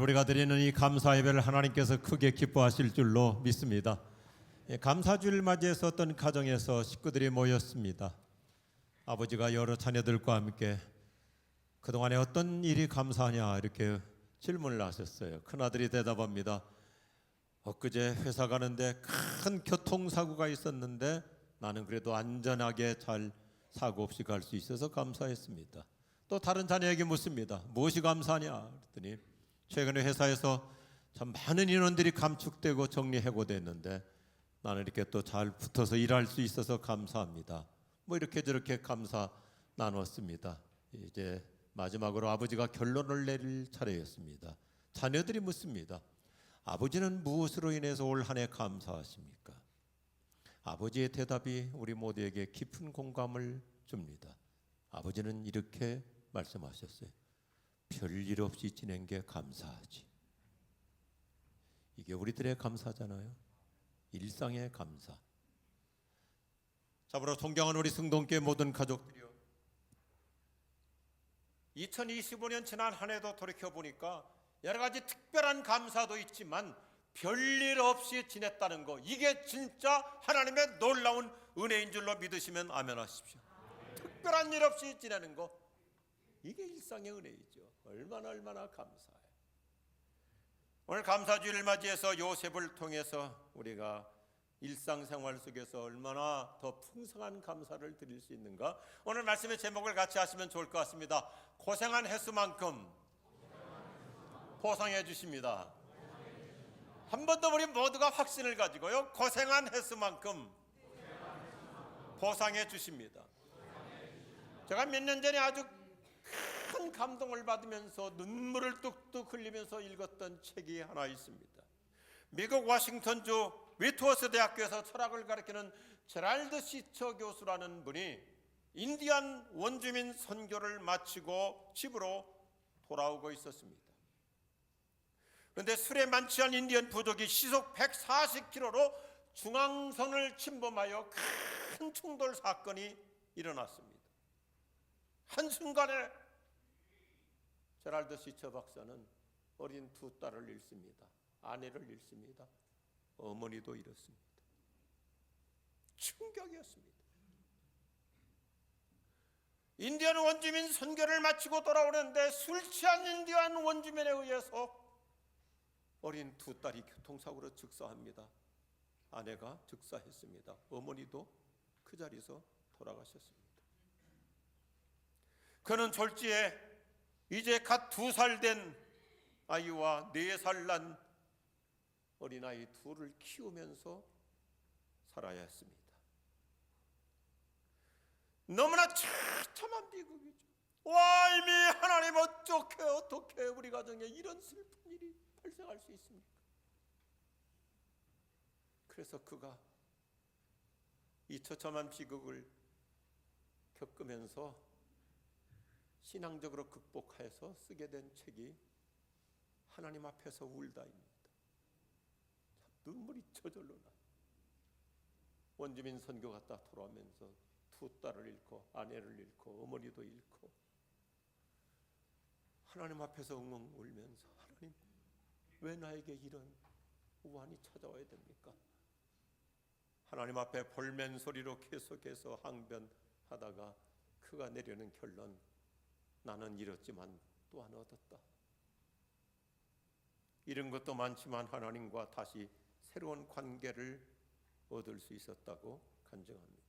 우리가 드리는 이 감사 예배를 하나님께서 크게 기뻐하실 줄로 믿습니다. 감사주일 맞이해서 어떤 가정에서 식구들이 모였습니다. 아버지가 여러 자녀들과 함께 그동안에 어떤 일이 감사하냐 이렇게 질문을 하셨어요. 큰아들이 대답합니다. 엊그제 회사 가는데 큰 교통사고가 있었는데 나는 그래도 안전하게 잘 사고 없이 갈 수 있어서 감사했습니다. 또 다른 자녀에게 묻습니다. 무엇이 감사하냐 그랬더니 최근에 회사에서 참 많은 인원들이 감축되고 정리해고됐는데 나는 이렇게 또 잘 붙어서 일할 수 있어서 감사합니다. 뭐 이렇게 저렇게 감사 나눴습니다. 이제 마지막으로 아버지가 결론을 내릴 차례였습니다. 자녀들이 묻습니다. 아버지는 무엇으로 인해서 올 한 해 감사하십니까? 아버지의 대답이 우리 모두에게 깊은 공감을 줍니다. 아버지는 이렇게 말씀하셨어요. 별일 없이 지낸 게 감사하지. 이게 우리들의 감사잖아요. 일상의 감사. 참으로 존경하는 우리 승동교회 모든 가족들이요, 2025년 지난 한 해도 돌이켜보니까 여러 가지 특별한 감사도 있지만 별일 없이 지냈다는 거, 이게 진짜 하나님의 놀라운 은혜인 줄로 믿으시면 아멘 하십시오. 특별한 일 없이 지내는 거, 이게 일상의 은혜이죠. 얼마나 감사해요. 오늘 감사주일을 맞이해서 요셉을 통해서 우리가 일상생활 속에서 얼마나 더 풍성한 감사를 드릴 수 있는가, 오늘 말씀의 제목을 같이 하시면 좋을 것 같습니다. 고생한 횟수만큼 보상해 주십니다. 한 번 더 우리 모두가 확신을 가지고요, 고생한 횟수만큼 보상해 주십니다. 제가 몇 년 전에 아주 큰 감동을 받으면서 눈물을 뚝뚝 흘리면서 읽었던 책이 하나 있습니다. 미국 워싱턴주 위트워스 대학교에서 철학을 가르치는 제랄드 시처 교수라는 분이 인디안 원주민 선교를 마치고 집으로 돌아오고 있었습니다. 그런데 술에 만취한 인디언 부족이 시속 140km로 중앙선을 침범하여 큰 충돌 사건이 일어났습니다. 한순간에 제랄드 시처 박사는 어린 두 딸을 잃습니다. 아내를 잃습니다. 어머니도 잃었습니다. 충격이었습니다. 인디언 원주민 선교를 마치고 돌아오는데 술 취한 인디언 원주민에 의해서 어린 두 딸이 교통사고로 즉사합니다. 아내가 즉사했습니다. 어머니도 그 자리에서 돌아가셨습니다. 그는 졸지에 이제 갓 2살 된 아이와 4살 난 어린아이 둘을 키우면서 살아야 했습니다. 너무나 처참한 비극이죠. 와, 이미 하나님 어떻게 우리 가정에 이런 슬픈 일이 발생할 수 있습니까? 그래서 그가 이 처참한 비극을 겪으면서 신앙적으로 극복해서 쓰게 된 책이 하나님 앞에서 울다입니다. 눈물이 저절로 나. 원주민 선교 갔다 돌아오면서 두 딸을 잃고 아내를 잃고 어머니도 잃고 하나님 앞에서 엉엉 울면서, 하나님 왜 나에게 이런 우환이 찾아와야 됩니까? 하나님 앞에 볼멘 소리로 계속해서 항변하다가 그가 내려는 결론, 나는 잃었지만 또한 얻었다. 잃은 것도 많지만 하나님과 다시 새로운 관계를 얻을 수 있었다고 간증합니다.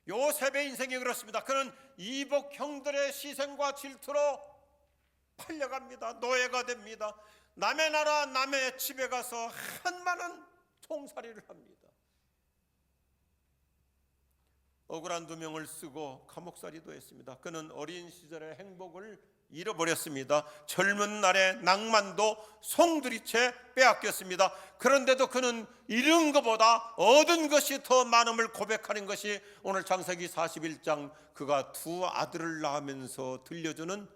요셉의 인생이 그렇습니다. 그는 이복 형들의 시선과 질투로 팔려갑니다. 노예가 됩니다. 남의 나라 남의 집에 가서 한많은 종살이를 합니다. 억울한 누명을 쓰고 감옥살이도 했습니다. 그는 어린 시절의 행복을 잃어버렸습니다. 젊은 날의 낭만도 송두리째 빼앗겼습니다. 그런데도 그는 잃은 것보다 얻은 것이 더 많음을 고백하는 것이 오늘 창세기 41장 그가 2 아들을 낳으면서 들려주는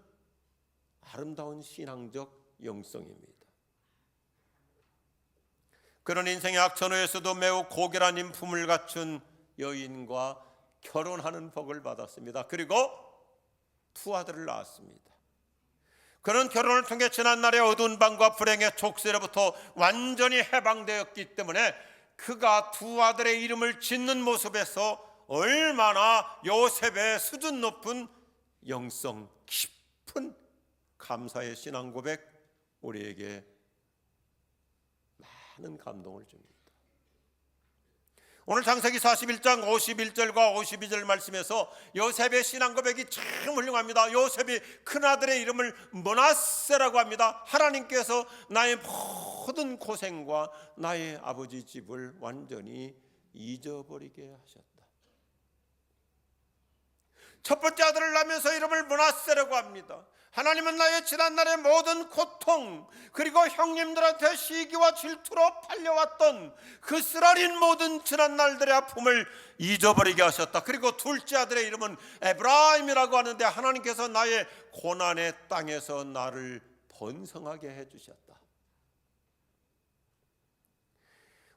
아름다운 신앙적 영성입니다. 그런 인생의 악천후에서도 매우 고결한 인품을 갖춘 여인과 결혼하는 복을 받았습니다. 그리고 2 아들을 낳았습니다. 그는 결혼을 통해 지난날의 어두운 밤과 불행의 족쇄로부터 완전히 해방되었기 때문에 그가 두 아들의 이름을 짓는 모습에서 얼마나 요셉의 수준 높은 영성 깊은 감사의 신앙 고백, 우리에게 많은 감동을 줍니다. 오늘 창세기 41장 51절과 52절 말씀에서 요셉의 신앙 고백이 참 훌륭합니다. 요셉이 큰아들의 이름을 므낫세라고 합니다. 하나님께서 나의 모든 고생과 나의 아버지 집을 완전히 잊어버리게 하셨다. 첫 번째 아들을 낳으면서 이름을 므낫세라고 합니다. 하나님은 나의 지난날의 모든 고통, 그리고 형님들한테 시기와 질투로 팔려왔던 그 쓰라린 모든 지난날들의 아픔을 잊어버리게 하셨다. 그리고 둘째 아들의 이름은 에브라임이라고 하는데 하나님께서 나의 고난의 땅에서 나를 번성하게 해주셨다.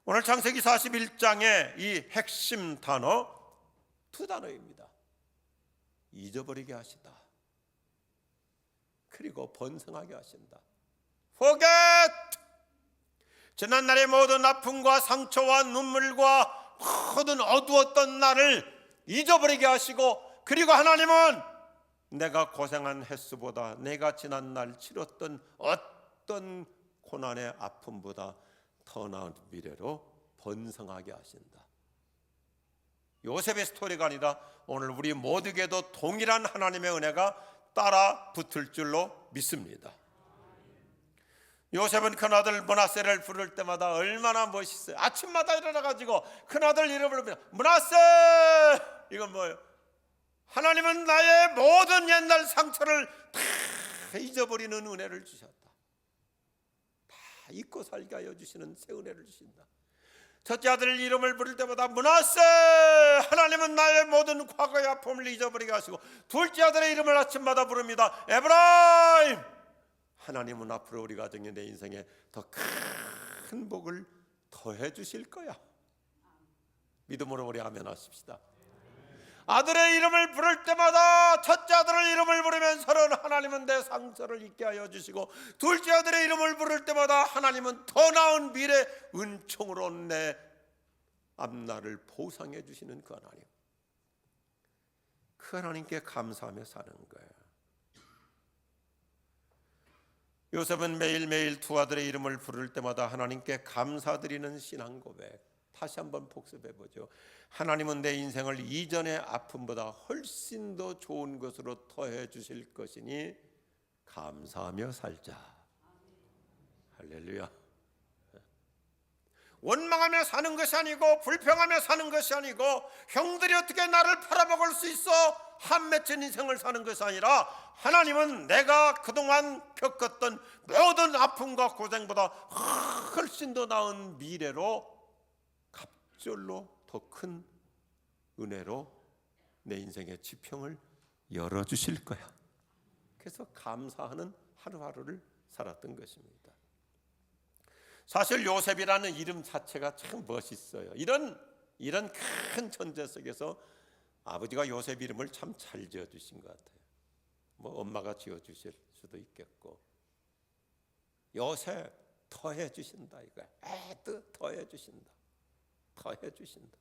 오늘 창세기 41장의 이 핵심 단어 두 단어입니다. 잊어버리게 하시다, 그리고 번성하게 하신다. Forget! 지난날의 모든 아픔과 상처와 눈물과 모든 어두웠던 나를 잊어버리게 하시고, 그리고 하나님은 내가 고생한 횟수보다 내가 지난날 치렀던 어떤 고난의 아픔보다 더 나은 미래로 번성하게 하신다. 요셉의 스토리가 아니라 오늘 우리 모두에게도 동일한 하나님의 은혜가 따라 붙을 줄로 믿습니다. 요셉은 큰아들 므낫세를 부를 때마다 얼마나 멋있어요. 아침마다 일어나가지고 큰아들 이름을 부르면 므낫세! 이건 뭐예요? 하나님은 나의 모든 옛날 상처를 다 잊어버리는 은혜를 주셨다. 다 잊고 살게 하여 주시는 새 은혜를 주신다. 첫째 아들 이름을 부를 때마다 므낫세! 하나님은 나의 모든 과거의 아픔을 잊어버리게 하시고, 둘째 아들의 이름을 아침마다 부릅니다. 에브라임! 하나님은 앞으로 우리 가정의 내 인생에 더 큰 복을 더해 주실 거야. 믿음으로 우리 아멘 하십시다. 아들의 이름을 부를 때마다 첫째 아들의 이름을 부르면서는 하나님은 내 상처를 잊게 하여 주시고, 둘째 아들의 이름을 부를 때마다 하나님은 더 나은 미래 은총으로 내 앞날을 보상해 주시는 그 하나님, 그 하나님께 감사하며 사는 거예요. 요셉은 매일매일 두 아들의 이름을 부를 때마다 하나님께 감사드리는 신앙 고백, 다시 한번 복습해 보죠. 하나님은 내 인생을 이전의 아픔보다 훨씬 더 좋은 것으로 더해 주실 것이니 감사하며 살자. 할렐루야. 원망하며 사는 것이 아니고, 불평하며 사는 것이 아니고, 형들이 어떻게 나를 팔아먹을 수 있어 한 맺힌 인생을 사는 것이 아니라, 하나님은 내가 그동안 겪었던 모든 아픔과 고생보다 훨씬 더 나은 미래로, 갑절로 더 큰 은혜로 내 인생의 지평을 열어주실 거야. 그래서 감사하는 하루하루를 살았던 것입니다. 사실 요셉이라는 이름 자체가 참 멋있어요. 이런 큰 천재 속에서 아버지가 요셉 이름을 참 잘 지어주신 것 같아요. 뭐 엄마가 지어주실 수도 있겠고, 요셉 더해 주신다 이거야. 더해 주신다. 더해 주신다.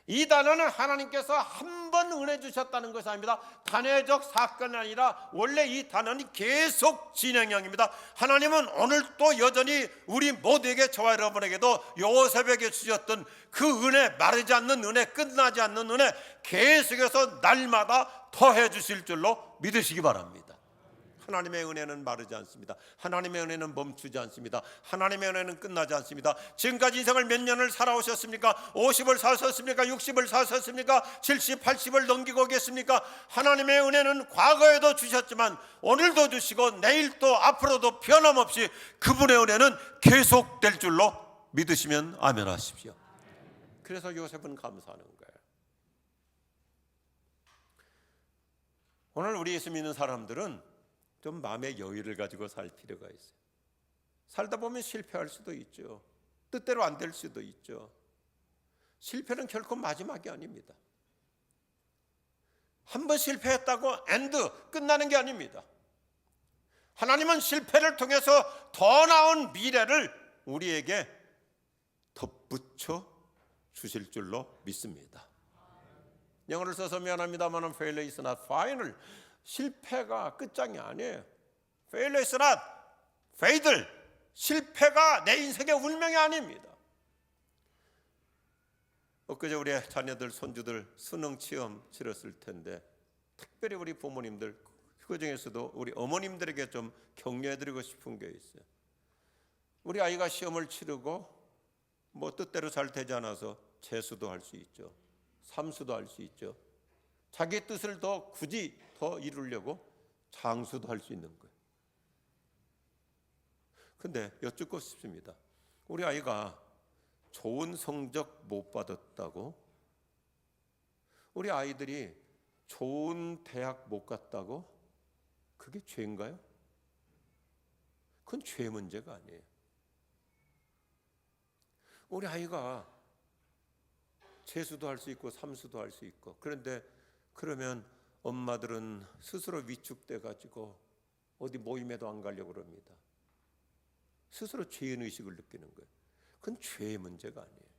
이 단어는 하나님께서 한 번 은혜 주셨다는 것이 아닙니다. 단회적 사건이 아니라 원래 이 단어는 계속 진행형입니다. 하나님은 오늘 또 여전히 우리 모두에게, 저와 여러분에게도 요셉에게 주셨던 그 은혜, 마르지 않는 은혜, 끝나지 않는 은혜 계속해서 날마다 더해 주실 줄로 믿으시기 바랍니다. 하나님의 은혜는 마르지 않습니다. 하나님의 은혜는 멈추지 않습니다. 하나님의 은혜는 끝나지 않습니다. 지금까지 인생을 몇 년을 살아오셨습니까? 50을 사셨습니까? 60을 사셨습니까? 70, 80을 넘기고 계십니까? 하나님의 은혜는 과거에도 주셨지만 오늘도 주시고 내일도 앞으로도 변함없이 그분의 은혜는 계속될 줄로 믿으시면 아멘 하십시오. 그래서 요셉은 감사하는 거예요. 오늘 우리 예수 믿는 사람들은 좀 마음의 여유를 가지고 살 필요가 있어요. 살다 보면 실패할 수도 있죠. 뜻대로 안 될 수도 있죠. 실패는 결코 마지막이 아닙니다. 한 번 실패했다고 엔드 끝나는 게 아닙니다. 하나님은 실패를 통해서 더 나은 미래를 우리에게 덧붙여 주실 줄로 믿습니다. 영어를 써서 미안합니다만 failure is not final. 실패가 끝장이 아니에요. failure is not fatal. 실패가 내 인생의 운명이 아닙니다. 엊그제 우리 자녀들 손주들 수능 시험 치렀을 텐데 특별히 우리 부모님들 그 중에서도 우리 어머님들에게 좀 격려해드리고 싶은 게 있어요. 우리 아이가 시험을 치르고 뭐 뜻대로 잘 되지 않아서 재수도 할 수 있죠. 삼수도 할 수 있죠. 자기 뜻을 더 굳이 더 이루려고 장수도 할 수 있는 거예요. 근데 여쭙고 싶습니다. 우리 아이가 좋은 성적 못 받았다고? 우리 아이들이 좋은 대학 못 갔다고? 그게 죄인가요? 그건 죄 문제가 아니에요. 우리 아이가 재수도 할 수 있고 삼수도 할 수 있고, 그런데 그러면 엄마들은 스스로 위축돼 가지고 어디 모임에도 안 가려고 그럽니다. 스스로 죄인의식을 느끼는 거예요. 그건 죄의 문제가 아니에요.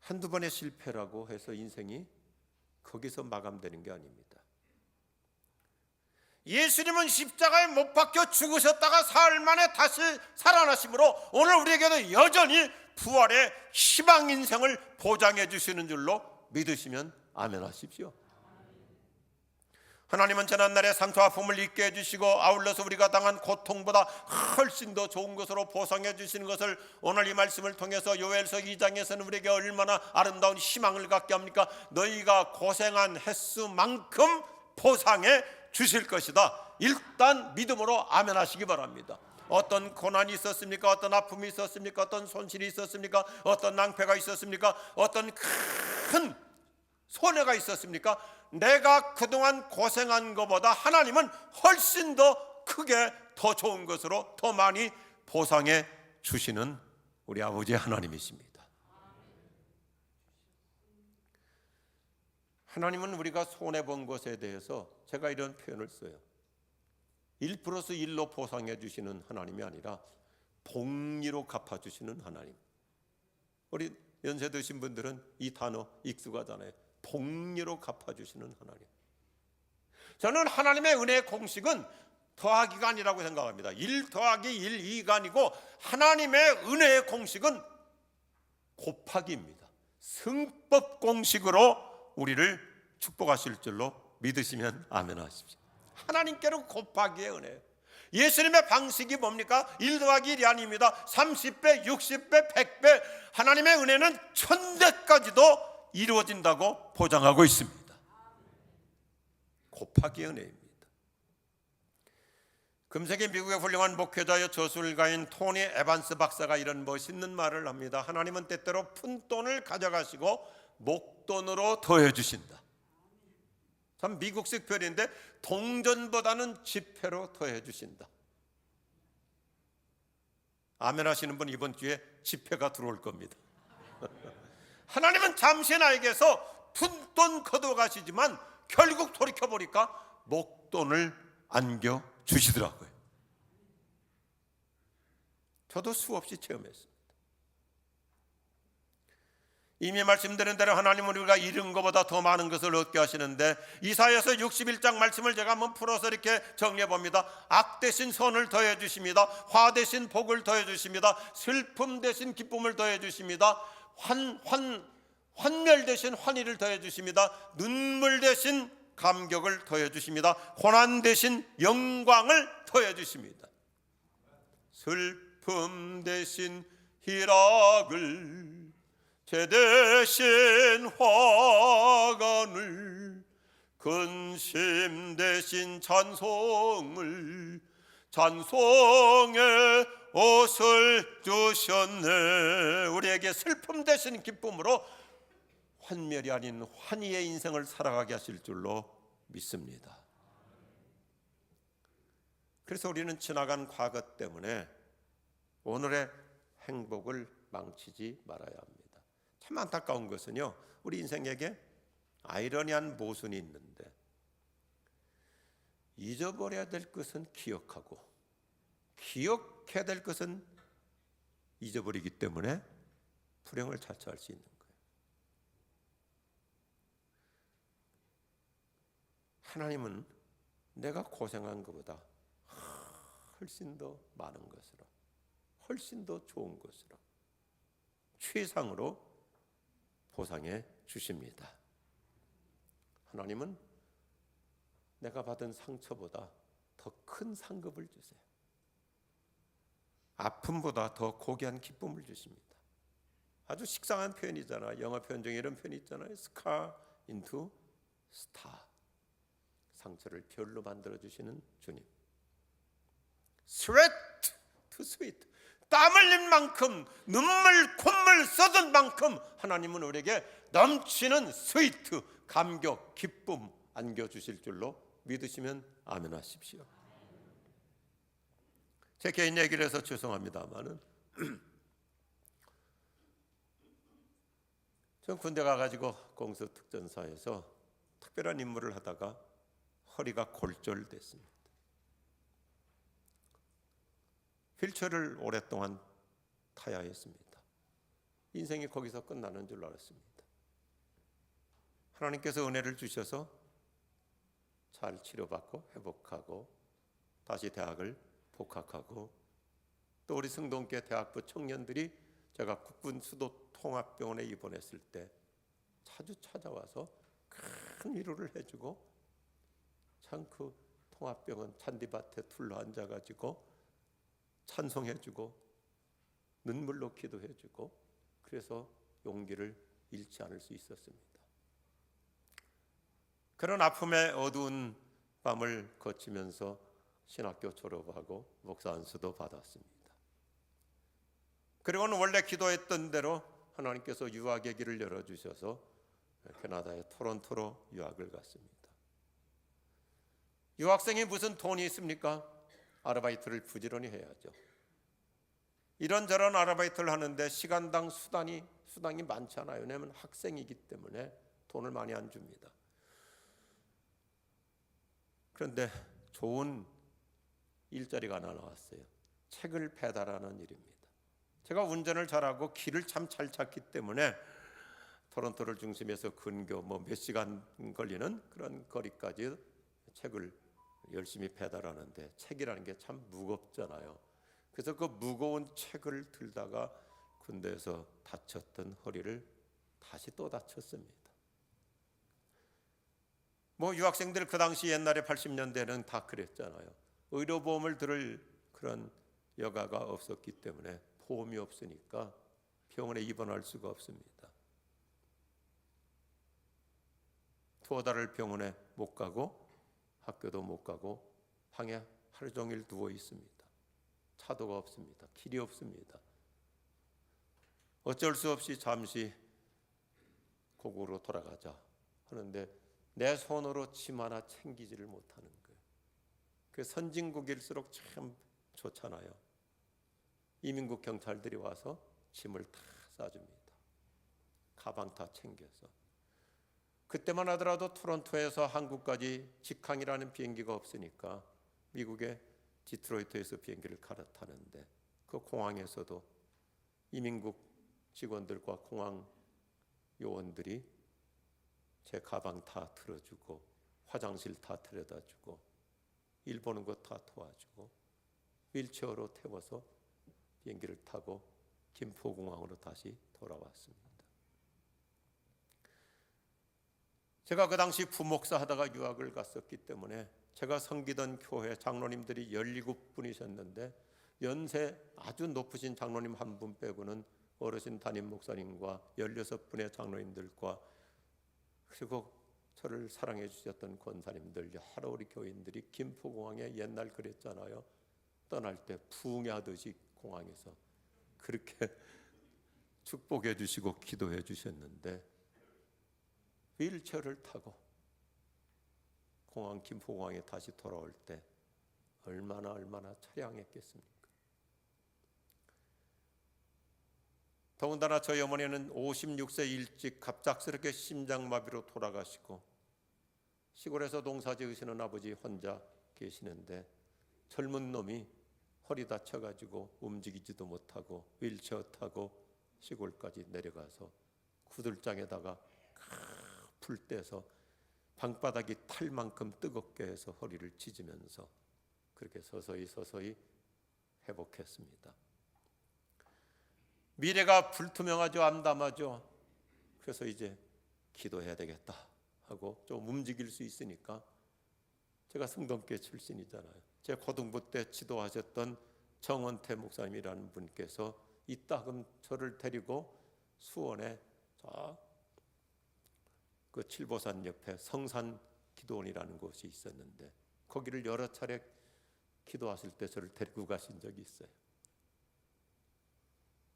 한두 번의 실패라고 해서 인생이 거기서 마감되는 게 아닙니다. 예수님은 십자가에 못 박혀 죽으셨다가 사흘 만에 다시 살아나심으로 오늘 우리에게도 여전히 부활의 희망 인생을 보장해 주시는 줄로 믿으시면 아멘 하십시오. 하나님은 지난날의 상처 아픔을 잊게 해주시고 아울러서 우리가 당한 고통보다 훨씬 더 좋은 것으로 보상해 주시는 것을 오늘 이 말씀을 통해서 요엘서 2장에서는 우리에게 얼마나 아름다운 희망을 갖게 합니까? 너희가 고생한 횟수만큼 보상해 주실 것이다. 일단 믿음으로 아멘 하시기 바랍니다. 어떤 고난이 있었습니까? 어떤 아픔이 있었습니까? 어떤 손실이 있었습니까? 어떤 낭패가 있었습니까? 어떤 큰 손해가 있었습니까? 내가 그동안 고생한 것보다 하나님은 훨씬 더 크게 더 좋은 것으로 더 많이 보상해 주시는 우리 아버지 하나님이십니다. 하나님은 우리가 손해본 것에 대해서 제가 이런 표현을 써요. 1 플러스 1로 보상해 주시는 하나님이 아니라 복리로 갚아주시는 하나님. 우리 연세 드신 분들은 이 단어 익숙하잖아요. 복리로 갚아주시는 하나님. 저는 하나님의 은혜의 공식은 더하기가 아니라고 생각합니다. 1 더하기 1, 2가 아니고 하나님의 은혜의 공식은 곱하기입니다. 승법 공식으로 우리를 축복하실 줄로 믿으시면 아멘 하십시오. 하나님께로 곱하기의 은혜예요. 예수님의 방식이 뭡니까? 1 더하기 1이 아닙니다. 30배, 60배, 100배 하나님의 은혜는 1000배까지도 이루어진다고 보장하고 있습니다. 곱하기의 은혜입니다. 금세기 미국의 훌륭한 목회자여 저술가인 토니 에반스 박사가 이런 멋있는 말을 합니다. 하나님은 때때로 푼돈을 가져가시고 목돈으로 더해 주신다. 참 미국식 표현인데 동전보다는 지폐로 더해 주신다. 아멘 하시는 분 이번 주에 지폐가 들어올 겁니다. 하나님은 잠시 나에게서 푼돈 거둬가시지만 결국 돌이켜보니까 목돈을 안겨주시더라고요. 저도 수없이 체험했습니다. 이미 말씀드린 대로 하나님은 우리가 잃은 것보다 더 많은 것을 얻게 하시는데 이사야서 61장 말씀을 제가 한번 풀어서 이렇게 정리해 봅니다. 악 대신 선을 더해 주십니다. 화 대신 복을 더해 주십니다. 슬픔 대신 기쁨을 더해 주십니다. 환멸 대신 환희를 더해 주십니다. 눈물 대신 감격을 더해 주십니다. 고난 대신 영광을 더해 주십니다. 슬픔 대신 희락을, 죄 대신 화관을, 근심 대신 찬송을, 찬송의 옷을 주셨네. 우리에게 슬픔 대신 기쁨으로 환멸이 아닌 환희의 인생을 살아가게 하실 줄로 믿습니다. 그래서 우리는 지나간 과거 때문에 오늘의 행복을 망치지 말아야 합니다. 참 안타까운 것은요, 우리 인생에게 아이러니한 모순이 있는데, 잊어버려야 될 것은 기억하고 기억해야 될 것은 잊어버리기 때문에 불행을 자처할 수 있는 거예요. 하나님은 내가 고생한 것보다 훨씬 더 많은 것으로, 훨씬 더 좋은 것으로, 최상으로 보상해 주십니다. 하나님은 내가 받은 상처보다 더 큰 상급을 주세요. 아픔보다 더 고귀한 기쁨을 주십니다. 아주 식상한 표현이잖아. 영어 표현 중에 이런 표현이 있잖아요. Scar into star. 상처를 별로 만들어 주시는 주님. Sweat to sweet. 땀 흘린 만큼, 눈물 콧물 쏟은 만큼 하나님은 우리에게 넘치는 스위트, 감격, 기쁨 안겨주실 줄로 믿으시면 아멘 하십시오. 제 개인 얘기를 해서 죄송합니다만은 전 군대 가가지고 공수특전사에서 특별한 임무를 하다가 허리가 골절됐습니다. 휠체어를 오랫동안 타야 했습니다. 인생이 거기서 끝나는 줄 알았습니다. 하나님께서 은혜를 주셔서 잘 치료받고 회복하고 다시 대학을 복학하고, 또 우리 승동계 대학부 청년들이 제가 국군 수도 통합병원에 입원했을 때 자주 찾아와서 큰 위로를 해주고, 참 그 통합병원 잔디밭에 둘러앉아가지고 찬송해주고 눈물로 기도해주고, 그래서 용기를 잃지 않을 수 있었습니다. 그런 아픔의 어두운 밤을 거치면서 신학교 졸업하고 목사 안수도 받았습니다. 그리고는 원래 기도했던 대로 하나님께서 유학의 길을 열어주셔서 캐나다의 토론토로 유학을 갔습니다. 유학생이 무슨 돈이 있습니까? 아르바이트를 부지런히 해야죠. 이런저런 아르바이트를 하는데 시간당 수당이 많지 않아요. 왜냐하면 학생이기 때문에 돈을 많이 안 줍니다. 그런데 좋은 일자리가 하나 나왔어요. 책을 배달하는 일입니다. 제가 운전을 잘하고 길을 참 잘 찾기 때문에 토론토를 중심해서 근교 몇 시간 걸리는 그런 거리까지 책을 열심히 배달하는데, 책이라는 게 참 무겁잖아요. 그래서 그 무거운 책을 들다가 군대에서 다쳤던 허리를 다시 또 다쳤습니다. 유학생들 그 당시 옛날에 80년대는 다 그랬잖아요. 의료보험을 들을 그런 여가가 없었기 때문에, 보험이 없으니까 병원에 입원할 수가 없습니다. 두어 달을 병원에 못 가고 학교도 못 가고 방에 하루 종일 누워 있습니다. 차도가 없습니다. 길이 없습니다. 어쩔 수 없이 잠시 고국으로 돌아가자 하는데 내 손으로 짐 하나 챙기지를 못하는 거예요. 그 선진국일수록 참 좋잖아요. 이민국 경찰들이 와서 짐을 다 싸줍니다. 가방 다 챙겨서. 그때만 하더라도 토론토에서 한국까지 직항이라는 비행기가 없으니까 미국의 디트로이트에서 비행기를 갈아타는데, 그 공항에서도 이민국 직원들과 공항 요원들이 제 가방 다 들어주고 화장실 다 데려다주고 일 보는 거 다 도와주고 휠체어로 태워서 비행기를 타고 김포공항으로 다시 돌아왔습니다. 제가 그 당시 부목사 하다가 유학을 갔었기 때문에 제가 섬기던 교회 장로님들이 17분이셨는데 연세 아주 높으신 장로님 한 분 빼고는 어르신 담임 목사님과 16분의 장로님들과, 그리고 저를 사랑해 주셨던 권사님들, 여러 우리 교인들이 김포공항에 옛날 그랬잖아요. 떠날 때 부흥하듯이 공항에서 그렇게 축복해 주시고 기도해 주셨는데, 휠체어를 타고 공항 김포공항에 다시 돌아올 때 얼마나 처량했겠습니까? 더군다나 저희 어머니는 56세 일찍 갑작스럽게 심장마비로 돌아가시고 시골에서 농사 지으시는 아버지 혼자 계시는데 젊은 놈이 허리 다쳐가지고 움직이지도 못하고 휠체어 타고 시골까지 내려가서 구들장에다가 풀 떼서 방바닥이 탈 만큼 뜨겁게 해서 허리를 찢으면서 그렇게 서서히 회복했습니다. 미래가 불투명하죠. 암담하죠. 그래서 이제 기도해야 되겠다 하고 좀 움직일 수 있으니까, 제가 성동교회 출신이잖아요. 제 고등부 때 지도하셨던 정원태 목사님이라는 분께서 이따금 저를 데리고 수원에 그 칠보산 옆에 성산 기도원이라는 곳이 있었는데 거기를 여러 차례 기도하실 때 저를 데리고 가신 적이 있어요.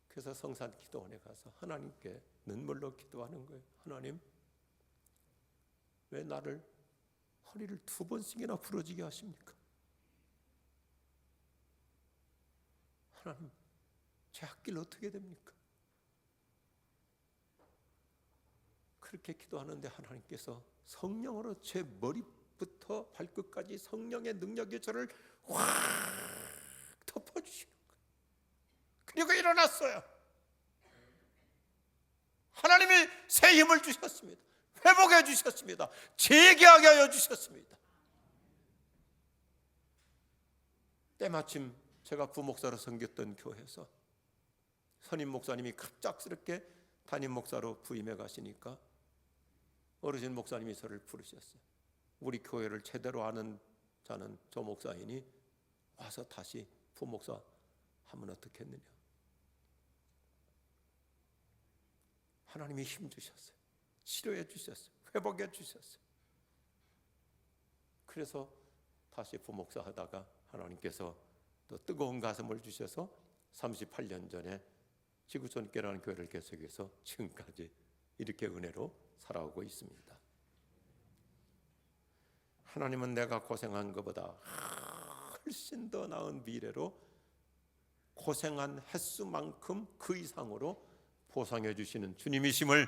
그래서 성산 기도원에 가서 하나님께 눈물로 기도하는 거예요. 하나님, 왜 나를 허리를 2번씩이나 부러지게 하십니까? 하나님, 제 앞길 어떻게 됩니까? 그렇게 기도하는데 하나님께서 성령으로 제 머리부터 발끝까지 성령의 능력이 저를 확 덮어주시는 거예요. 그리고 일어났어요. 하나님이 새 힘을 주셨습니다. 회복해 주셨습니다. 재개하게 하여 주셨습니다. 때마침 제가 부목사로 섬겼던 교회에서 선임 목사님이 갑작스럽게 담임 목사로 부임해 가시니까 어르신 목사님이 저를 부르셨어요. 우리 교회를 제대로 아는 자는 저 목사이니 와서 다시 부목사 하면 어떻겠느냐. 하나님이 힘 주셨어요. 치료해 주셨어요. 회복해 주셨어요. 그래서 다시 부목사 하다가 하나님께서 또 뜨거운 가슴을 주셔서 38년 전에 지구촌교회라는 교회를 개척해서 지금까지 이렇게 은혜로 살아오고 있습니다. 하나님은 내가 고생한 것보다 훨씬 더 나은 미래로 고생한 횟수만큼 그 이상으로 보상해 주시는 주님이심을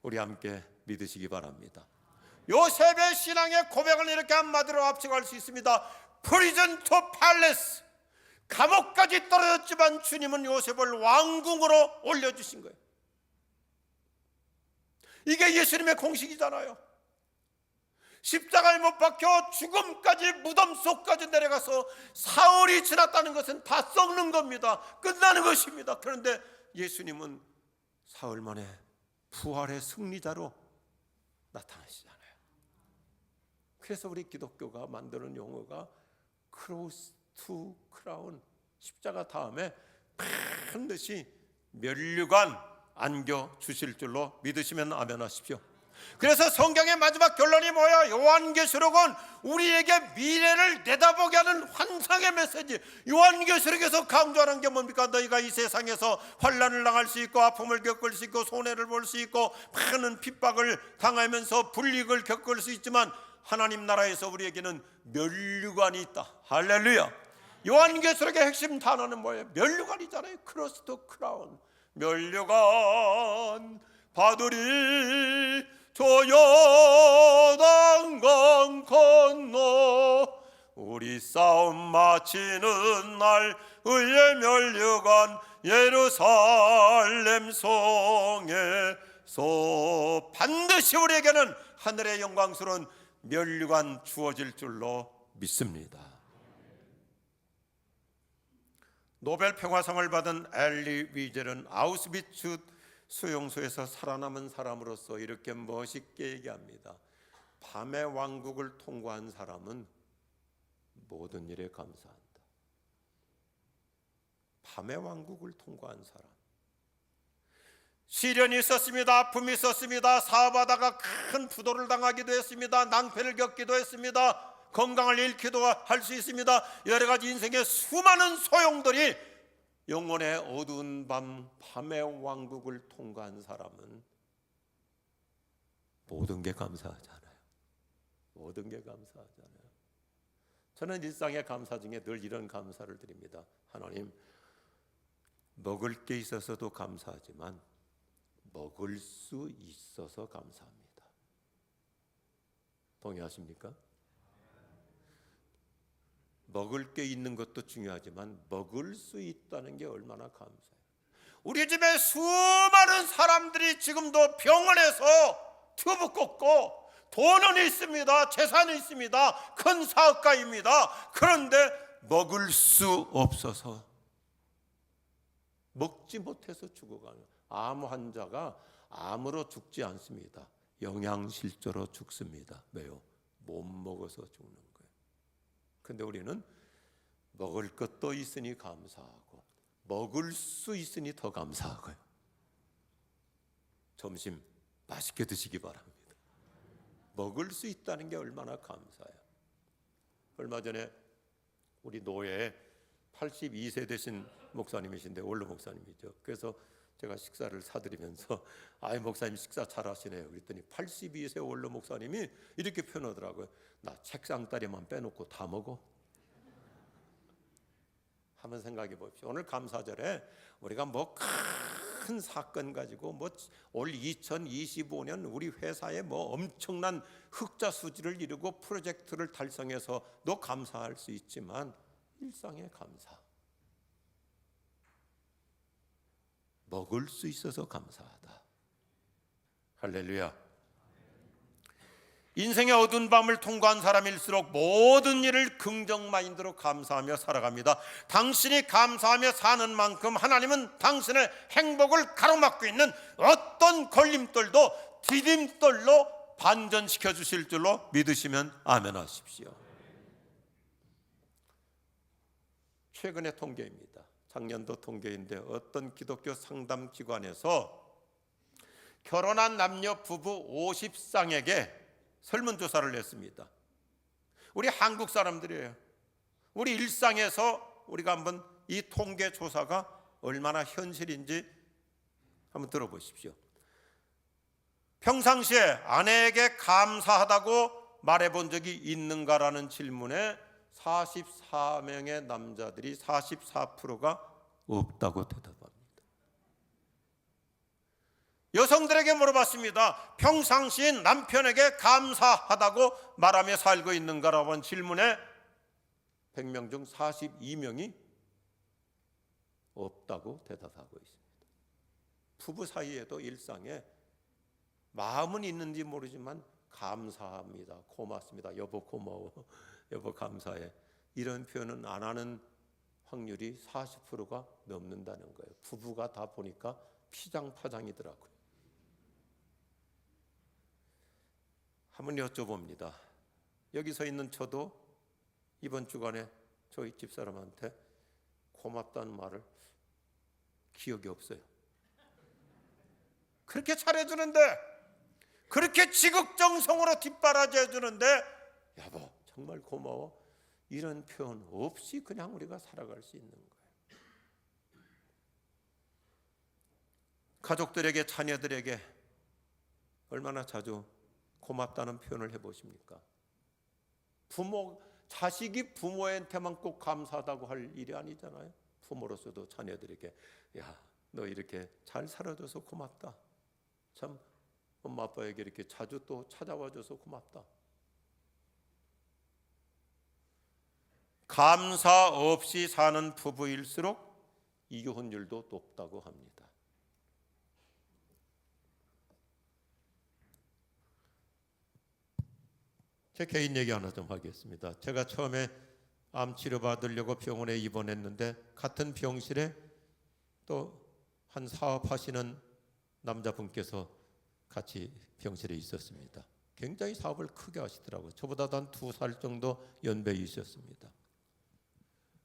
우리 함께 믿으시기 바랍니다. 요셉의 신앙의 고백을 이렇게 한마디로 압축할 수 있습니다. Prison to Palace, 감옥까지 떨어졌지만 주님은 요셉을 왕궁으로 올려주신 거예요. 이게 예수님의 공식이잖아요. 십자가에 못 박혀 죽음까지 무덤 속까지 내려가서 사흘이 지났다는 것은 다 썩는 겁니다. 끝나는 것입니다. 그런데 예수님은 사흘 만에 부활의 승리자로 나타나시잖아요. 그래서 우리 기독교가 만드는 용어가 크로스 투 크라운, 십자가 다음에 반드시 면류관 안겨 주실 줄로 믿으시면 아멘 하십시오. 그래서 성경의 마지막 결론이 뭐야? 요한계시록은 우리에게 미래를 내다보게 하는 환상의 메시지. 요한계시록에서 강조하는 게 뭡니까? 너희가 이 세상에서 환난을 당할 수 있고 아픔을 겪을 수 있고 손해를 볼 수 있고 많은 핍박을 당하면서 불이익을 겪을 수 있지만 하나님 나라에서 우리에게는 면류관이 있다. 할렐루야. 요한계시록의 핵심 단어는 뭐예요? 면류관이잖아요. 크로스 투 크라운. 면류관 받으리 저 요단강 건너 우리 싸움 마치는 날 의의 면류관 예루살렘 성에서 반드시 우리에게는 하늘의 영광스러운 면류관 주어질 줄로 믿습니다. 노벨 평화상을 받은 엘리 위젤은 아우슈비츠 수용소에서 살아남은 사람으로서 이렇게 멋있게 얘기합니다. 밤의 왕국을 통과한 사람은 모든 일에 감사한다. 밤의 왕국을 통과한 사람. 시련이 있었습니다. 아픔이 있었습니다. 사업하다가 큰 부도를 당하기도 했습니다. 낭패를 겪기도 했습니다. 건강을 잃기도 할 수 있습니다. 여러 가지 인생의 수많은 소용돌이 영혼의 어두운 밤의 왕국을 통과한 사람은 모든 게 감사하잖아요. 모든 게 감사하잖아요. 저는 일상의 감사 중에 늘 이런 감사를 드립니다. 하나님, 먹을 게 있어서도 감사하지만 먹을 수 있어서 감사합니다. 동의하십니까? 먹을 게 있는 것도 중요하지만 먹을 수 있다는 게 얼마나 감사해요. 우리 집에 수많은 사람들이 지금도 병원에서 튜브 꽂고 돈은 있습니다. 재산이 있습니다. 큰 사업가입니다. 그런데 먹을 수 없어서 먹지 못해서 죽어가는 암 환자가 암으로 죽지 않습니다. 영양실조로 죽습니다. 왜요? 못 먹어서 죽는 거예요. 근데 우리는 먹을 것도 있으니 감사하고 먹을 수 있으니 더 감사하고요. 점심 맛있게 드시기 바랍니다. 먹을 수 있다는 게 얼마나 감사해요. 얼마 전에 우리 노예에 82세 되신 목사님이신데 원로 목사님이죠. 그래서 제가 식사를 사드리면서 아이 목사님 식사 잘하시네요. 그랬더니 82세 원로 목사님이 이렇게 표현하더라고요. 나 책상다리만 빼놓고 다 먹어. 한번 생각해 보십시오. 오늘 감사절에 우리가 뭐 큰 사건 가지고 뭐 올 2025년 우리 회사에 뭐 엄청난 흑자 수지를 이루고 프로젝트를 달성해서도 감사할 수 있지만 일상의 감사, 먹을 수 있어서 감사하다. 할렐루야. 인생의 어두운 밤을 통과한 사람일수록 모든 일을 긍정 마인드로 감사하며 살아갑니다. 당신이 감사하며 사는 만큼 하나님은 당신의 행복을 가로막고 있는 어떤 걸림돌도 디딤돌로 반전시켜 주실 줄로 믿으시면 아멘 하십시오. 최근의 통계입니다. 작년도 통계인데 어떤 기독교 상담기관에서 결혼한 남녀 부부 50쌍에게 설문조사를 했습니다. 우리 한국 사람들이에요. 우리 일상에서 우리가 한번 이 통계조사가 얼마나 현실인지 한번 들어보십시오. 평상시에 아내에게 감사하다고 말해본 적이 있는가라는 질문에 44명의 남자들이 44%가 없다고 대답합니다. 여성들에게 물어봤습니다. 평상시에 남편에게 감사하다고 말하며 살고 있는가라고 한 질문에 100명 중 42명이 없다고 대답하고 있습니다. 부부 사이에도 일상에 마음은 있는지 모르지만 감사합니다, 고맙습니다, 여보 고마워, 여보 감사해, 이런 표현은 안 하는 확률이 40%가 넘는다는 거예요. 부부가 다 보니까 피장파장이더라고요. 한번 여쭤봅니다. 여기 서 있는 저도 이번 주간에 저희 집사람한테 고맙다는 말을 기억이 없어요. 그렇게 잘해주는데, 그렇게 지극정성으로 뒷바라지해주는데 여보 정말 고마워, 이런 표현 없이 그냥 우리가 살아갈 수 있는 거예요. 가족들에게, 자녀들에게 얼마나 자주 고맙다는 표현을 해보십니까? 자식이 부모한테만 꼭 감사하다고 할 일이 아니잖아요. 부모로서도 자녀들에게 야, 너 이렇게 잘 살아줘서 고맙다, 참 엄마 아빠에게 이렇게 자주 또 찾아와줘서 고맙다. 감사 없이 사는 부부일수록 이혼율도 높다고 합니다. 제 개인 얘기 하나 좀 하겠습니다. 제가 처음에 암 치료 받으려고 병원에 입원했는데 같은 병실에 또 한 사업하시는 남자분께서 같이 병실에 있었습니다. 굉장히 사업을 크게 하시더라고요. 저보다 한 2살 정도 연배이셨습니다.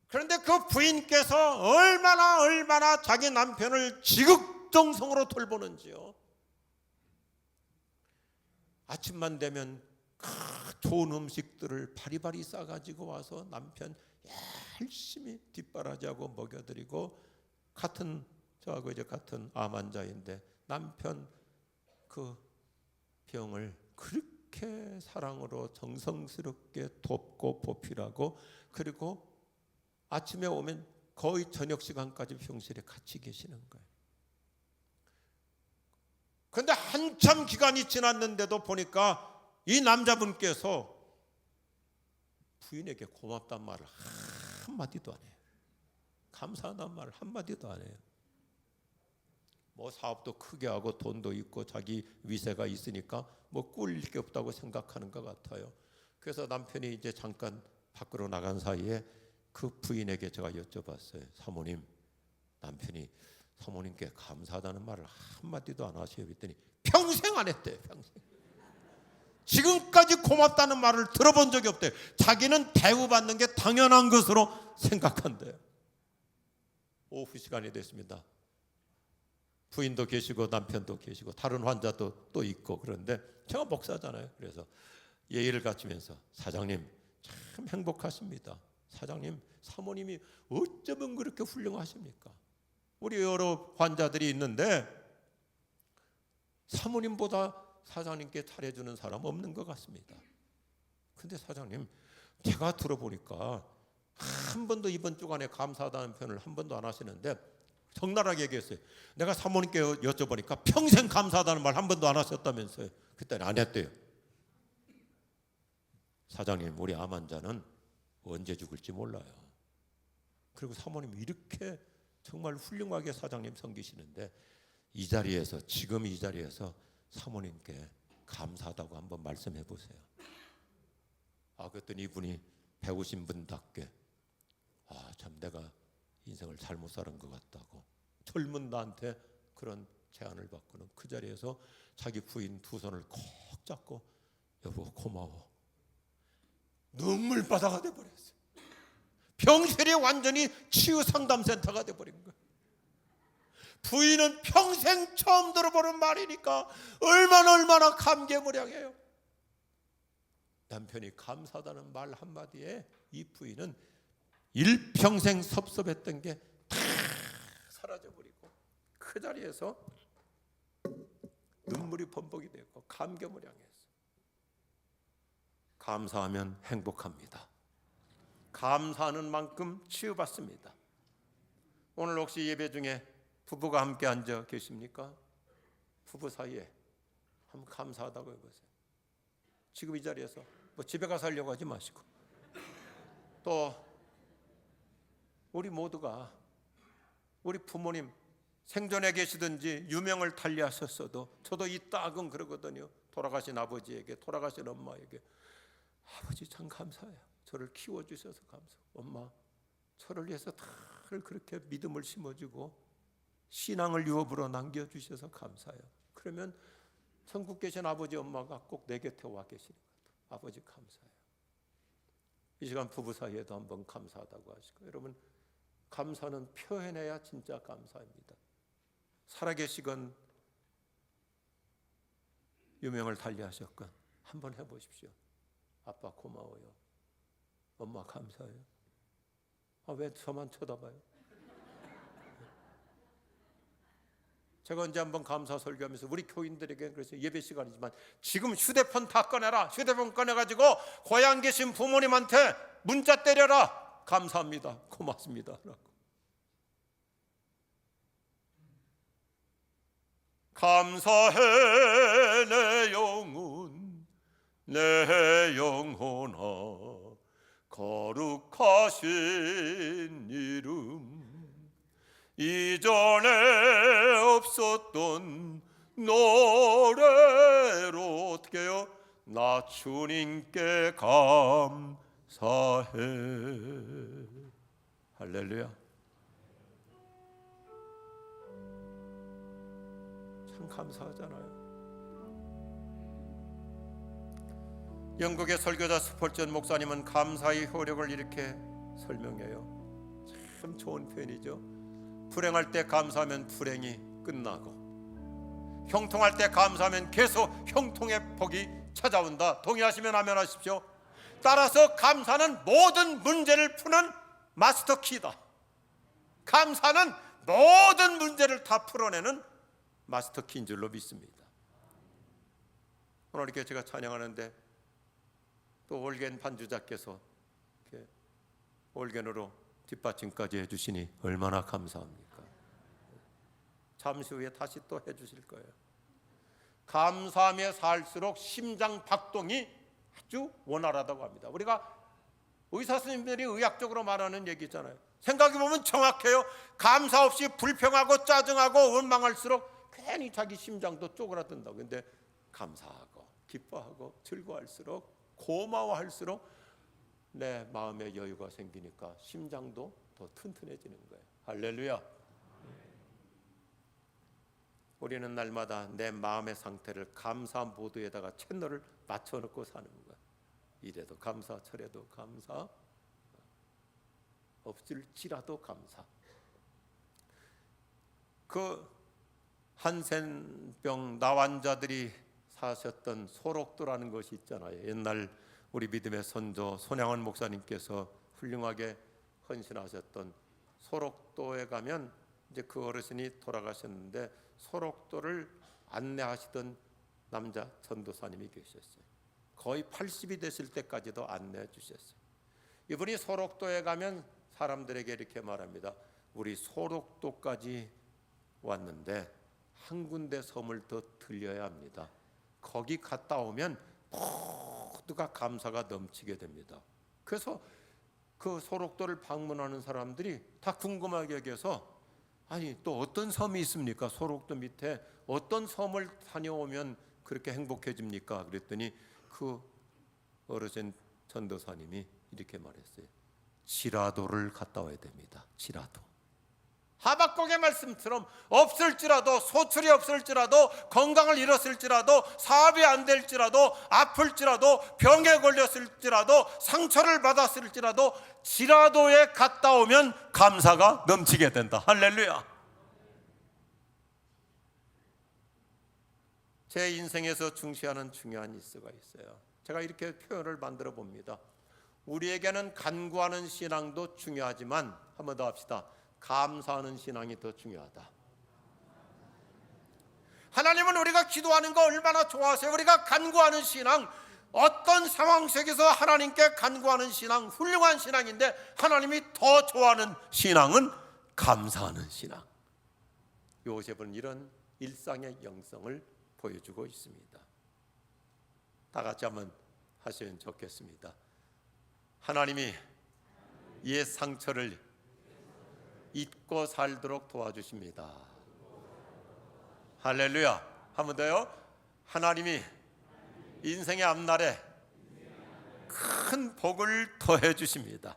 그런데 그 부인께서 얼마나 자기 남편을 지극정성으로 돌보는지요. 아침만 되면 좋은 음식들을 바리바리 싸가지고 와서 남편 열심히 뒷바라지하고 먹여드리고, 저하고 이제 같은 암 환자인데 남편 그 병을 그렇게 사랑으로 정성스럽게 돕고 보필하고, 그리고 아침에 오면 거의 저녁 시간까지 병실에 같이 계시는 거예요. 그런데 한참 기간이 지났는데도 보니까 이 남자분께서 부인에게 고맙단 말을 한마디도 안 해요. 감사하단 말을 한마디도 안 해요. 뭐 사업도 크게 하고 돈도 있고 자기 위세가 있으니까 뭐 꿀릴 게 없다고 생각하는 것 같아요. 그래서 남편이 이제 잠깐 밖으로 나간 사이에 그 부인에게 제가 여쭤봤어요. 사모님, 남편이 사모님께 감사하다는 말을 한마디도 안 하셔요. 그랬더니 평생 안 했대요. 평생. 지금까지 고맙다는 말을 들어본 적이 없대요. 자기는 대우받는 게 당연한 것으로 생각한대요. 오후 시간이 됐습니다. 부인도 계시고 남편도 계시고 다른 환자도 또 있고, 그런데 제가 목사잖아요. 그래서 예의를 갖추면서 사장님 참 행복하십니다. 사장님, 사모님이 어쩌면 그렇게 훌륭하십니까? 우리 여러 환자들이 있는데 사모님보다 사장님께 잘해주는 사람 없는 것 같습니다. 근데 사장님, 제가 들어보니까 한 번도 이번 주간에 감사하다는 표현을 한 번도 안 하시는데 적나라하게 얘기했어요. 내가 사모님께 여쭤보니까 평생 감사하다는 말 한 번도 안 하셨다면서요. 그때는 안 했대요. 사장님, 우리 암 환자는 언제 죽을지 몰라요. 그리고 사모님 이렇게 정말 훌륭하게 사장님 섬기시는데 이 자리에서, 지금 이 자리에서 사모님께 감사하다고 한번 말씀해 보세요. 그랬더니 이분이 배우신 분답게 참 내가 인생을 잘못 살은 것 같다고 젊은 나한테 그런 제안을 받고는 그 자리에서 자기 부인 두 손을 꼭 잡고 여보 고마워. 눈물바다가 돼버렸어요. 병실이 완전히 치유상담센터가 돼버린 거예요. 부인은 평생 처음 들어보는 말이니까 얼마나 감개무량해요. 남편이 감사하다는 말 한마디에 이 부인은 일평생 섭섭했던 게 다 사라져버리고 그 자리에서 눈물이 범벅이 되고 감개무량했어요. 감사하면 행복합니다. 감사하는 만큼 치유받습니다. 오늘 혹시 예배 중에 부부가 함께 앉아 계십니까? 부부 사이에 한번 감사하다고 해보세요. 지금 이 자리에서 뭐 집에 가서 하려고 하지 마시고, 또 우리 모두가 우리 부모님 생전에 계시든지 유명을 달리하셨어도 저도 이 딱은 그러거든요. 돌아가신 아버지에게, 돌아가신 엄마에게 아버지 참 감사해요. 저를 키워주셔서 감사해요. 엄마 저를 위해서 다들 그렇게 믿음을 심어주고 신앙을 유업으로 남겨주셔서 감사해요. 그러면 천국 계신 아버지 엄마가 꼭 내 곁에 와 계시는 것 같아요. 아버지 감사해요. 이 시간 부부 사이에도 한번 감사하다고 하시고, 여러분 감사는 표현해야 진짜 감사입니다. 살아계시건 유명을 달리하셨건 한번 해보십시오. 아빠 고마워요. 엄마 감사해요. 왜 저만 쳐다봐요? 제가 언제 한번 감사 설교하면서 우리 교인들에게 그래서 예배 시간이지만 지금 휴대폰 다 꺼내라. 휴대폰 꺼내가지고 고향 계신 부모님한테 문자 때려라. 감사합니다. 고맙습니다. 라고. 감사해 내 영혼 내 영혼아 거룩하신 이름 이전에 없었던 노래로 어떻게 해요? 나 주님께 감사해. 할렐루야. 참 감사하잖아요. 영국의 설교자 스폴전 목사님은 감사의 효력을 이렇게 설명해요. 참 좋은 표현이죠. 불행할 때 감사하면 불행이 끝나고 형통할 때 감사하면 계속 형통의 복이 찾아온다. 동의하시면 아멘 하십시오. 따라서 감사는 모든 문제를 푸는 마스터 키다. 감사는 모든 문제를 다 풀어내는 마스터 키인 줄로 믿습니다. 오늘 이렇게 제가 찬양하는데 또 올겐 반주자께서 이렇게 올겐으로 뒷받침까지 해주시니 얼마나 감사합니까? 잠시 후에 다시 또 해주실 거예요. 감사하며 살수록 심장 박동이 아주 원활하다고 합니다. 우리가 의사 선생님들이 의학적으로 말하는 얘기 있잖아요. 생각해보면 정확해요. 감사 없이 불평하고 짜증하고 원망할수록 괜히 자기 심장도 쪼그라든다고. 근데 감사하고 기뻐하고 즐거워할수록 고마워할수록 내 마음의 여유가 생기니까 심장도 더 튼튼해지는 거예요. 할렐루야. 우리는 날마다 내 마음의 상태를 감사 모드에다가 채널을 맞춰놓고 사는 거야. 이래도 감사, 저래도 감사, 없을지라도 감사. 그 한센병 나환자들이 사셨던 소록도라는 것이 있잖아요. 옛날 우리 믿음의 선조 손양원 목사님께서 훌륭하게 헌신하셨던 소록도에 가면 이제 그 어르신이 돌아가셨는데 소록도를 안내하시던 남자 전도사님이 계셨어요. 거의 80이 됐을 때까지도 안내해 주셨어요. 이분이 소록도에 가면 사람들에게 이렇게 말합니다. 우리 소록도까지 왔는데 한 군데 섬을 더 들려야 합니다. 거기 갔다 오면 모두가 감사가 넘치게 됩니다. 그래서 그 소록도를 방문하는 사람들이 다 궁금하게 여겨서 아니 또 어떤 섬이 있습니까? 소록도 밑에 어떤 섬을 다녀오면 그렇게 행복해집니까? 그랬더니 그 어르신 전도사님이 이렇게 말했어요. 지라도를 갔다 와야 됩니다. 지라도. 하박국의 말씀처럼 없을지라도 소출이 없을지라도 건강을 잃었을지라도 사업이 안 될지라도 아플지라도 병에 걸렸을지라도 상처를 받았을지라도 지라도에 갔다 오면 감사가 넘치게 된다. 할렐루야. 제 인생에서 중시하는 중요한 이슈가 있어요. 제가 이렇게 표현을 만들어 봅니다. 우리에게는 간구하는 신앙도 중요하지만 한 번 더 합시다. 감사하는 신앙이 더 중요하다. 하나님은 우리가 기도하는 거 얼마나 좋아하세요? 우리가 간구하는 신앙, 어떤 상황 속에서 하나님께 간구하는 신앙, 훌륭한 신앙인데 하나님이 더 좋아하는 신앙은 감사하는 신앙. 요셉은 이런 일상의 영성을 보여주고 있습니다. 다 같이 한번 하시면 좋겠습니다. 하나님이 이 상처를 잊고 살도록 도와주십니다. 할렐루야. 한 번 더요. 하나님이 인생의 앞날에 큰 복을 더해 주십니다.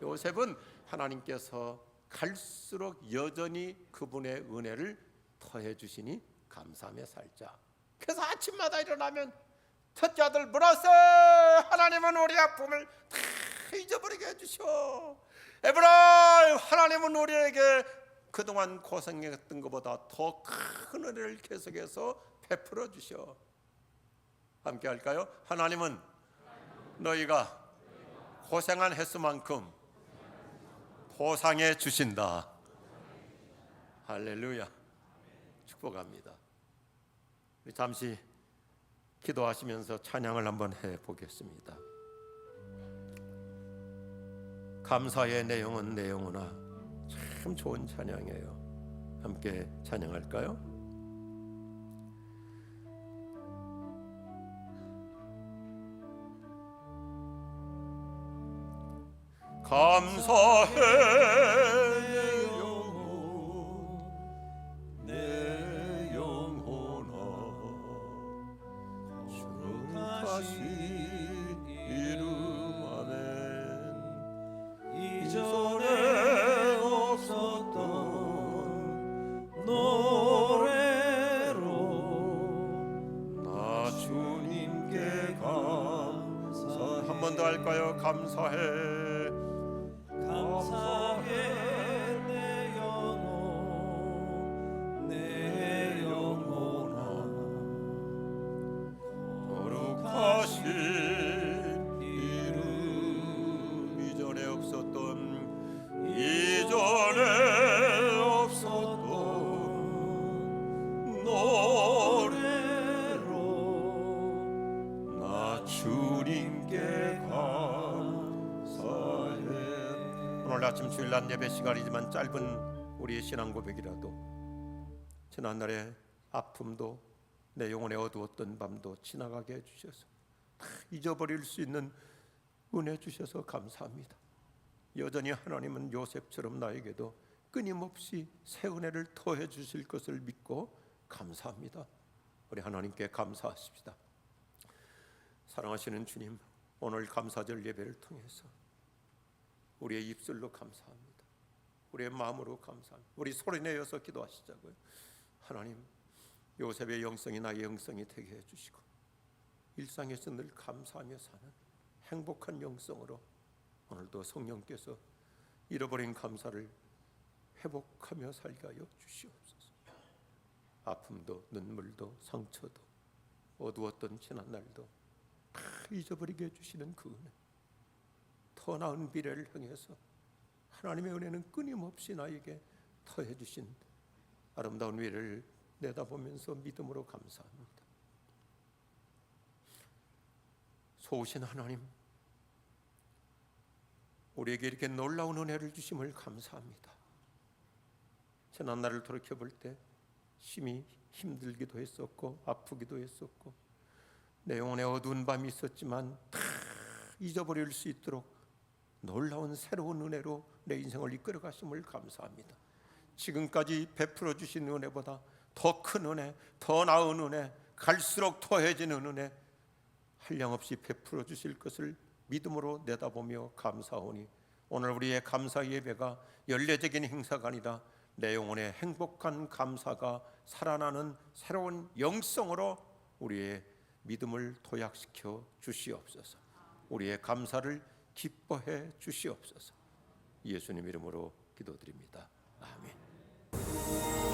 요셉은 하나님께서 갈수록 여전히 그분의 은혜를 더해 주시니 감사하며 살자. 그래서 아침마다 일어나면 첫째 아들 물었어. 하나님은 우리 아픔을 다 잊어버리게 해주셔. 에브라, 하나님은 우리에게 그동안 고생했던 것보다 더 큰 은혜를 계속해서 베풀어 주셔. 함께 할까요? 하나님은 너희가 고생한 횟수만큼 보상해 주신다. 할렐루야. 축복합니다. 우리 잠시 기도하시면서 찬양을 한번 해보겠습니다. 감사의 내 영혼 내 영혼아. 참 좋은 찬양이에요. 함께 찬양할까요? 감사해 내 영혼 내 영혼아 주 다시 이름 아멘. 이전에 없었던 노래로 나 주님께 감사해. 한 번 더 할까요? 감사해. 감사해 내 영혼 내 영혼아 거룩하신 이름. 이전에 없었던 노래로 나 주님께 감사해. 오늘 아침 주일날 예배 시간이지만 짧은 우리의 신앙 고백이라도 지난날의 아픔도 내 영혼에 어두웠던 밤도 지나가게 해주셔서 다 잊어버릴 수 있는 은혜 주셔서 감사합니다. 여전히 하나님은 요셉처럼 나에게도 끊임없이 새 은혜를 더해 주실 것을 믿고 감사합니다. 우리 하나님께 감사하십시다. 사랑하시는 주님, 오늘 감사절 예배를 통해서 우리의 입술로 감사합니다. 우리의 마음으로 감사합니다. 우리 소리내어서 기도하시자고요. 하나님, 요셉의 영성이 나의 영성이 되게 해주시고 일상에서 늘 감사하며 사는 행복한 영성으로 오늘도 성령께서 잃어버린 감사를 회복하며 살게 하여 주시옵소서. 아픔도 눈물도 상처도 어두웠던 지난날도 다 잊어버리게 해주시는 그 은혜, 더 나은 미래를 향해서 하나님의 은혜는 끊임없이 나에게 더해 주신 아름다운 미래를 내다보면서 믿음으로 감사합니다. 소우신 하나님, 우리에게 이렇게 놀라운 은혜를 주심을 감사합니다. 지난 날을 돌이켜볼 때 심히 힘들기도 했었고 아프기도 했었고 내 영혼에 어두운 밤이 있었지만 다 잊어버릴 수 있도록 놀라운 새로운 은혜로 내 인생을 이끌어 가심을 감사합니다. 지금까지 베풀어 주신 은혜보다 더 큰 은혜, 더 나은 은혜, 갈수록 더해지는 은혜 한량없이 베풀어 주실 것을 믿음으로 내다보며 감사하오니 오늘 우리의 감사 예배가 연례적인 행사가 아니라 내 영혼의 행복한 감사가 살아나는 새로운 영성으로 우리의 믿음을 도약시켜 주시옵소서. 우리의 감사를 기뻐해 주시옵소서. 예수님 이름으로 기도드립니다. 아멘.